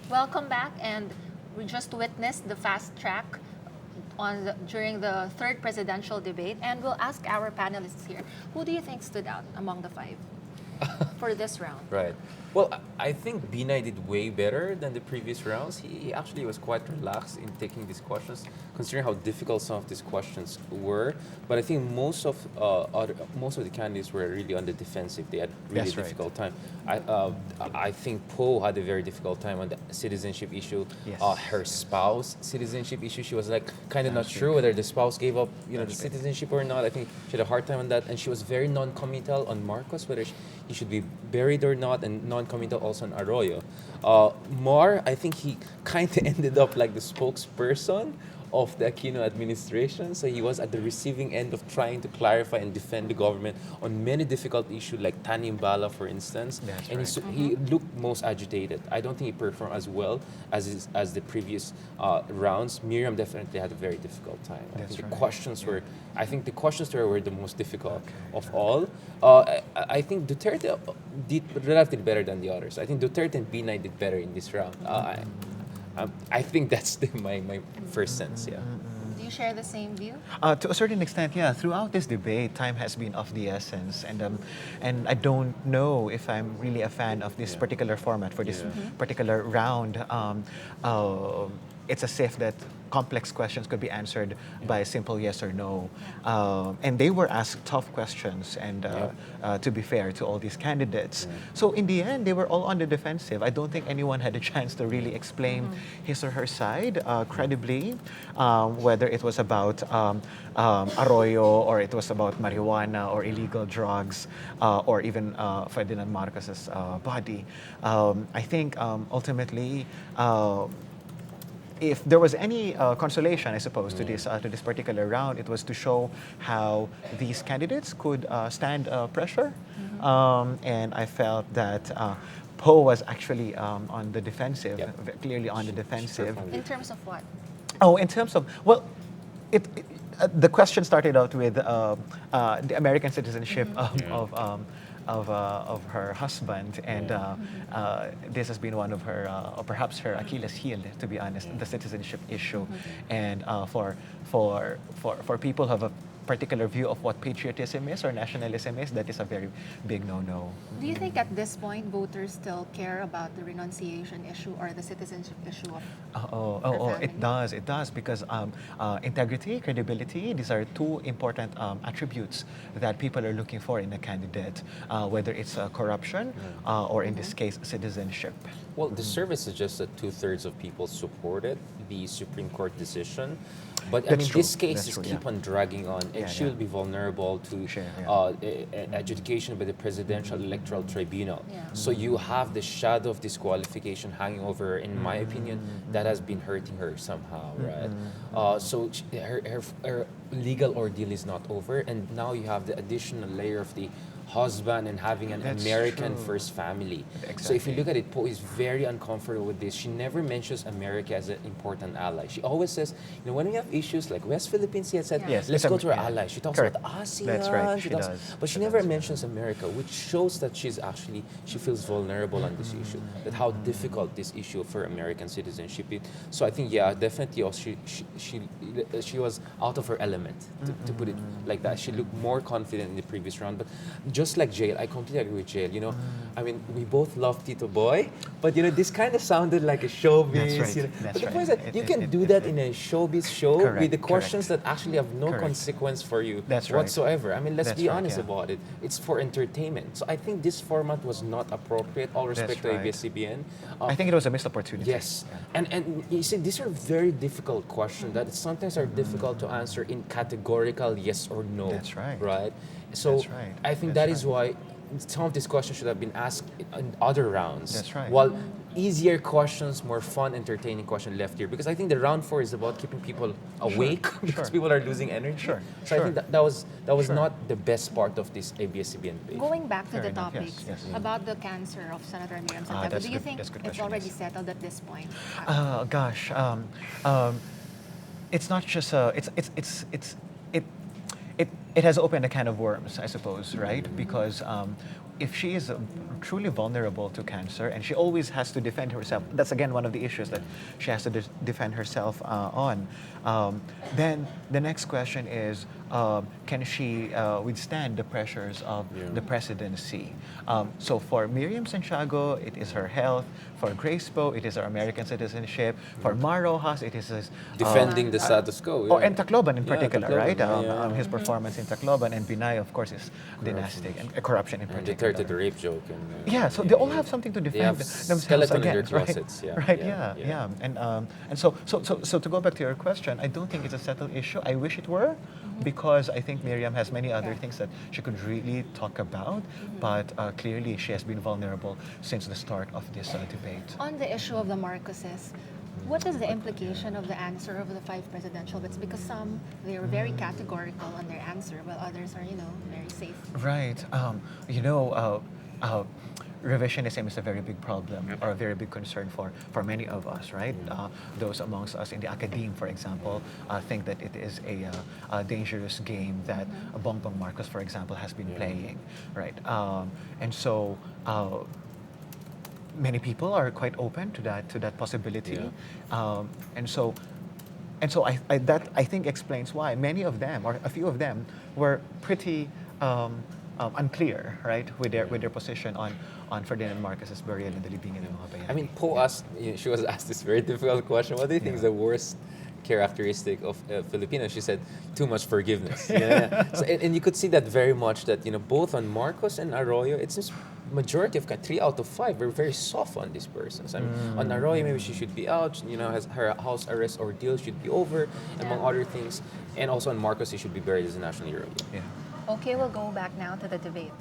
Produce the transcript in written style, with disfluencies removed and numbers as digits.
Welcome back, and we just witnessed the fast track during the third presidential debate, and we'll ask our panelists here, who do you think stood out among the five for this round? Right. Well, I think Binay did way better than the previous rounds. He actually was quite relaxed in taking these questions, considering how difficult some of these questions were. But I think most of the candidates were really on the defensive. They had really That's right. difficult time. I think Poe had a very difficult time on the citizenship issue. Yes. Her spouse citizenship issue. She was like kind of not That's sure right. whether the spouse gave up, the That's right. citizenship or not. I think she had a hard time on that, and she was very non-committal on Marcos, whether he should be buried or not, and non-committal also on Arroyo. Mar, I think he kind of ended up like the spokesperson of the Aquino administration. So he was at the receiving end of trying to clarify and defend the government on many difficult issues like Tanimbala, for instance. That's And right. he looked most agitated. I don't think he performed as well as the previous rounds. Miriam definitely had a very difficult time. That's right. I think the questions to her were the most difficult of all. I think Duterte did relatively better than the others. I think Duterte and B9 did better in this round. I think that's my first sense, yeah. Do you share the same view? To a certain extent, yeah. Throughout this debate, time has been of the essence, and I don't know if I'm really a fan of this particular format for this particular round. It's as if that complex questions could be answered by a simple yes or no, and they were asked tough questions. And to be fair to all these candidates, so in the end, they were all on the defensive. I don't think anyone had a chance to really explain his or her side credibly, whether it was about Arroyo, or it was about marijuana or illegal drugs, or even Ferdinand Marcos's body. I think ultimately, if there was any consolation, I suppose, to this particular round, it was to show how these candidates could stand pressure, and I felt that Poe was actually on the defensive, clearly on the defensive. In terms of what? Oh, in terms of, well, the question started out with the American citizenship of her husband, and this has been one of her, or perhaps her Achilles heel, to be honest, the citizenship issue. And for people who have a particular view of what patriotism is or nationalism is, that is a very big no-no. Do you think at this point voters still care about the renunciation issue or the citizenship issue of her family? It does, because integrity, credibility, these are two important attributes that people are looking for in a candidate, whether it's corruption or in this case, citizenship. Well, the survey suggests that 2/3 of people supported the Supreme Court decision. But I That's mean, true. this case That's is true, keep yeah. on dragging on, and Yeah, she yeah. will be vulnerable to Sure, yeah. adjudication by the Presidential Electoral Tribunal. Yeah. So you have the shadow of disqualification hanging over her. In my opinion, that has been hurting her somehow, right? So her legal ordeal is not over, and now you have the additional layer of the husband and having an That's American true. first family. So if Exactly. you look at it, Poe is very uncomfortable with this. She never mentions America as an important ally. She always says, when we have issues like West Philippines, she had said, Yeah. Yes, let's it's go a- to our yeah. allies. She talks Correct. about ASEAN. That's right, she talks- does. But she She never does, yeah. mentions America, which shows that she feels vulnerable on this issue, that how difficult this issue for American citizenship is. So I think, yeah, definitely she was out of her element, to put it like that. She looked more confident in the previous round. But just like Jail, I completely agree with Jail. I mean, we both love Tito Boy, but this kind of sounded like a showbiz. That's right, But that's the right. point is that you can do that in a showbiz show Correct, with the questions correct. that actually have no Correct. consequence for you That's right. whatsoever. I mean, let's That's be right, honest yeah. about it. It's for entertainment. So I think this format was not appropriate. All respect to right. ABS-CBN. I think it was a missed opportunity. Yes, and you see, these are very difficult questions that sometimes are difficult to answer in categorical yes or no. That's right. Right. So That's right. I think That's that is why some of these questions should have been asked in other rounds. That's right. While easier questions, more fun, entertaining question left here, because I think the round 4 is about keeping people awake because sure. people are losing energy. Sure, So I think sure. that was Sure. not the best part of this ABS-CBN debate. Going back to Fair the enough, yes, topics yes. about the cancer of Senator Miriam Santiago, that's do you good- think that's a good it's question, already yes. settled at this point? Gosh, it's not just it has opened a can of worms, I suppose, right? Because if she is truly vulnerable to cancer and she always has to defend herself, that's again one of the issues that she has to defend herself on, then the next question is, can she withstand the pressures of the presidency? So for Miriam Santiago, it is her health. For Grace Poe, it is her American citizenship. For Mar Rojas, it is his Defending the status quo. oh, and Tacloban in Yeah, particular, Tacloban, right? yeah. His performance in Tacloban, and Binay, of course, is dynastic, and corruption in And particular. Duterte, the rape joke. And, Yeah, so they all have something to They defend have themselves skeleton in their against, right? closets. Yeah, Right, yeah, yeah, yeah. yeah. And so to go back to your question, I don't think it's a settled issue. I wish it were, because I think Miriam has many other things that she could really talk about, but clearly she has been vulnerable since the start of this debate. On the issue of the Marcoses, what is the implication of the answer of the 5 presidential bets? Because some, they are very categorical on their answer, while others are, very safe. Right. Revisionism is a very big problem or a very big concern for many of us, right? Those amongst us in the academe, for example, think that it is a dangerous game that Bongbong Marcos, for example, has been playing, right? And so many people are quite open to that possibility, and so that I think explains why many of them, or a few of them, were pretty unclear, right, with their position on Ferdinand Marcos's burial and the libingan ng mga bayani. I mean, Poe asked, she was asked this very difficult question. What do you think is the worst characteristic of Filipinos? She said, too much forgiveness. Yeah. So, and you could see that very much that, both on Marcos and Arroyo, it seems majority of 3 out of 5 were very soft on these persons. I mean, on Arroyo, maybe she should be out, has her house arrest ordeal should be over, among other things. And also on Marcos, he should be buried as a national hero. Yeah. Okay, we'll go back now to the debate.